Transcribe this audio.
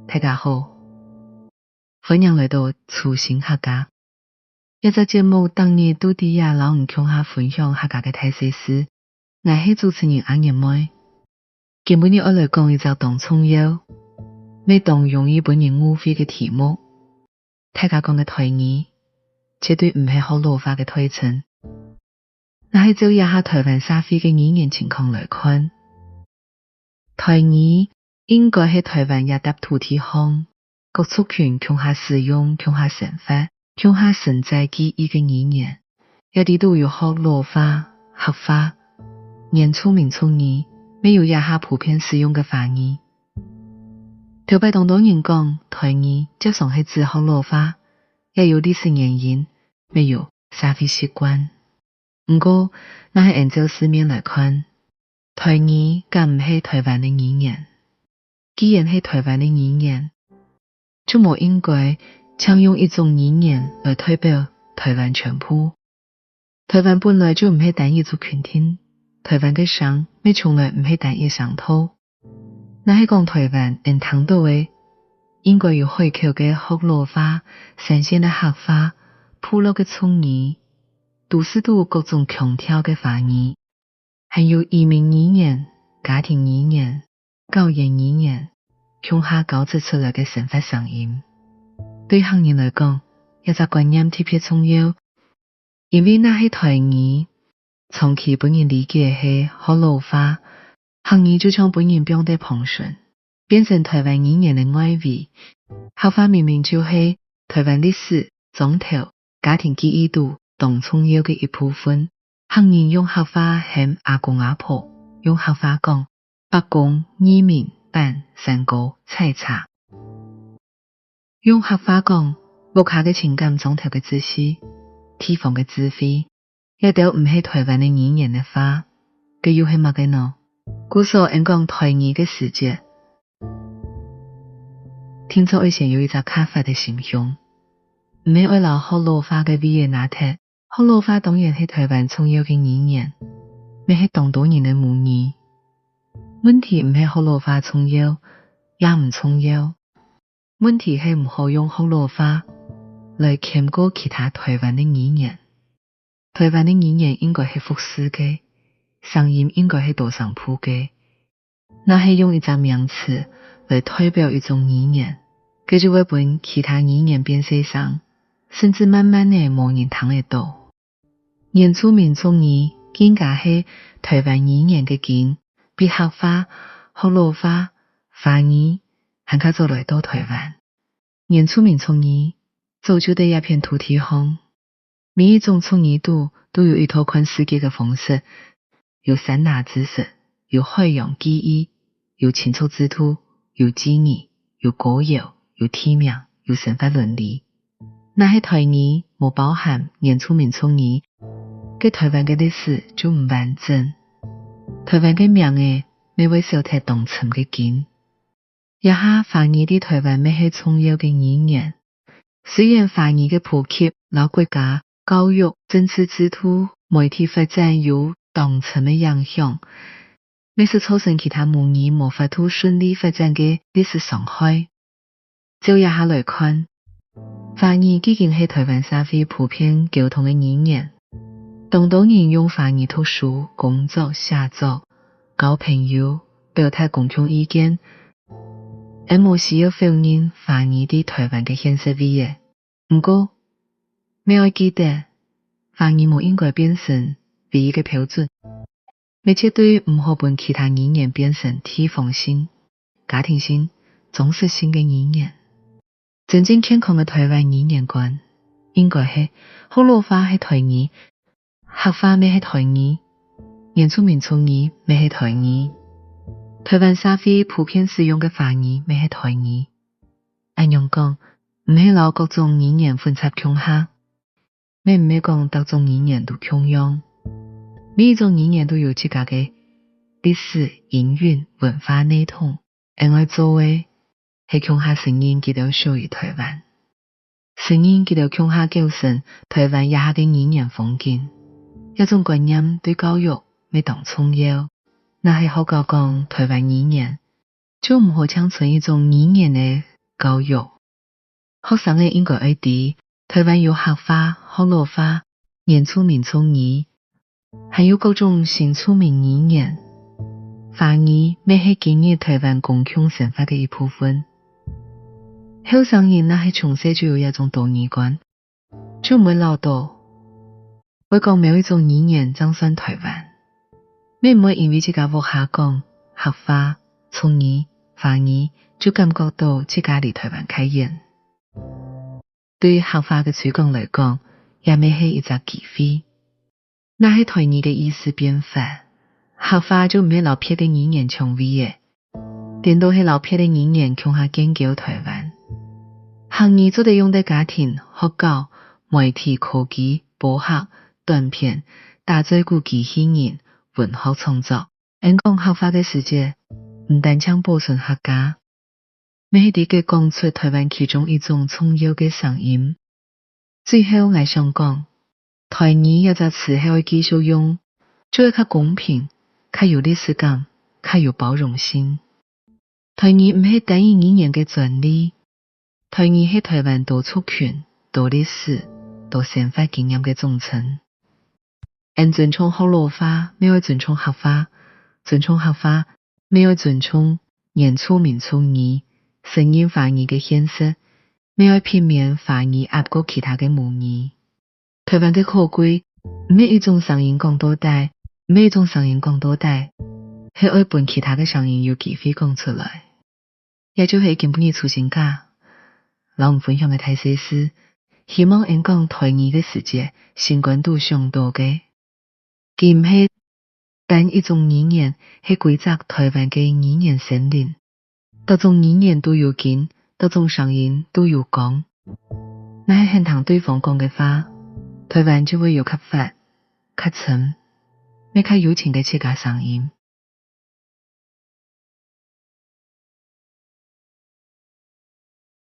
大家好，歡迎來到楚心客家。一隻節目當日都啲呀老吳共下分享客家嘅大小事，我係主持人阿年妹。今日我來講一隻當蔥腰，未當容易本人誤會嘅題目。大家講嘅台語，絕對唔係學老化嘅推陳。我係照一下台灣社會嘅語言情況來看，台語應該係台灣一搭土地方各族群共下使用、共下生活、共下存在記憶嘅語言，有啲都有學老化、客家、原住民族語，沒有一下普遍使用嘅華語。頭擺當多人講台語就算係自學老化，也有歷史原因，沒有社會習慣。不過，那係按照市面來看，台語更唔係台灣嘅語言。既然係台灣嘅語言，就冇應該強用一種語言來代表台灣全部。台灣本來就唔係單一族群體，台灣嘅省咪從來唔係單一省土。那係講台灣能聽到嘅，應該有開口嘅學老化、新鮮嘅客家、普落嘅蔥語，都市都有各種強調嘅華語，還有移民語言、家庭語言、教研語言，共下交織出來嘅生活聲音。對客人來講，一隻觀念特別重要，因為那係台語，長期本人理解係學老化，客語就將本人變得旁順，變成台灣語言嘅外圍。客家明明就係台灣歷史、宗教、家庭記憶度當重要嘅一部分。客人用客家喊阿公阿婆，用客家講伯公、二面、板、三姑、菜茶。用客家講屋下嘅情感總體嘅知識，地方嘅智慧，一條唔係台灣嘅語言嘅話，佢又係乜嘅呢？故所應講台語嘅世界。聽說以前有一隻卡法嘅形象，唔係為了學老化嘅維也納特，學老化當然係台灣重要嘅語言，咪係當多年嘅母語。問題唔係學老化重要，也唔重要。問題係唔好用學老化來兼顧其他台灣嘅語言。台灣嘅語言應該係複數嘅，聲音應該係多聲部嘅。那係用一隻名詞來代表一種語言，佢就會俾其他語言變細聲，甚至慢慢嘅冇人聽得到。原住民族語更加係台灣語言嘅根，比客家、學老化、華語還較早來到台灣。原住民族語造就的一片土地上，每一種族語都有一套看世界嘅方式，有三大知識，有海洋記憶，有親族制度，有記憶，有歌謠，有地名，有生活倫理。那係台語冇包含原住民族語，嘅台灣嘅歷史就唔完整。台灣嘅名嘅未會少睇當尋嘅根。一下華語啲台灣咩係重要嘅語言，雖然華語嘅普及老國家教育政治制度媒體發展有當尋嘅影響，未是造成其他母語無法度順利發展嘅歷史傷害。就一下來看，華語已經係台灣社會普遍溝通嘅語言，當多人用華語讀書、工作、寫作、交朋友、表達共同意見，而冇需要否認華語啲台灣嘅現實位嘅。不過，你要記得，華語冇應該變成唯一嘅標準，咪絕對唔好把其他語言變成地方性、家庭性、種族性嘅語言。真正健康嘅台灣語言觀，應該係學老化係台語，客家咪係台語，原住民族語咪係台語。台灣社會普遍使用嘅華語咪係台語。按樣講，唔係攞各種語言混雜共下，咪唔係講各種語言都共用。每一種語言都有自家嘅歷史、音韻、文化內統，而我做嘅係共下聲音，佢哋屬於台灣。聲音佢哋共下構成台灣一下嘅語言風景。一種觀念對教育咪當重要。那係學校講台灣語言，就唔好強存一種語言嘅教育。學生嘅應該要知台灣有客話、福佬話、原住民族語，還有各種新出名語言。華語咪係今日台灣公共生活嘅一部分。後生人那係從小就有一種道義觀，就唔會老到會講某一種語言爭算台灣，咪唔會因為自家屋下講客話、族語、華語，就感覺到自家離台灣較遠。對客話嘅推廣來講，也咪係一隻機會。那係台語嘅意思變化，客話就唔係老撇嘅語言搶位嘅，顛倒係老撇嘅語言強下建構台灣。客語就得用在家庭、學校、媒體、科技、播客、短片、打造具機器人、文學創作。講客話嘅世界，唔單將保存客家，咪係啲嘅講出台灣其中一種重要嘅聲音。最後我想講，台語有隻詞係會繼續用，就會較公平、較有歷史感、較有包容性。台語唔係單一語言嘅專利，台語係台灣多族群、多歷史、多生活經驗嘅總稱。尊重福佬話，咪會尊重客話；尊重客話，咪會尊重原住民族語。承認華語嘅現實，咪會避免華語壓過其他嘅母語。台灣嘅可貴，唔係一種聲音講到大，唔係一種聲音講到大，係會伴其他嘅聲音有機會講出來。也就係今晡日出生假，老吳分享嘅大細事，希望講台語嘅世界相關度上多嘅，佢唔係單一種語言，係規則台灣嘅語言森林。各種語言都有見，各種聲音都有講。那係很同對方講嘅話，台灣就會有較發、較沉、咩較有情嘅自家聲音。